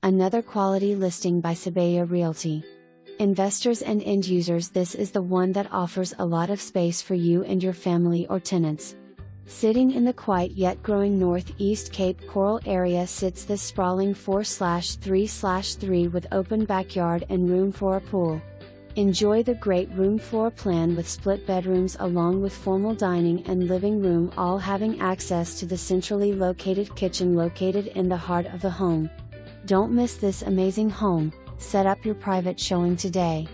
Another quality listing by Sabella Realty. Investors and end users, this is the one that offers a lot of space for you and your family or tenants. Sitting in the quiet yet growing Northeast Cape Coral area sits this sprawling 4/3/3 with open backyard and room for a pool. Enjoy the great room floor plan with split bedrooms along with formal dining and living room, all having access to the centrally located kitchen located in the heart of the home. Don't miss this amazing home. Set up your private showing today.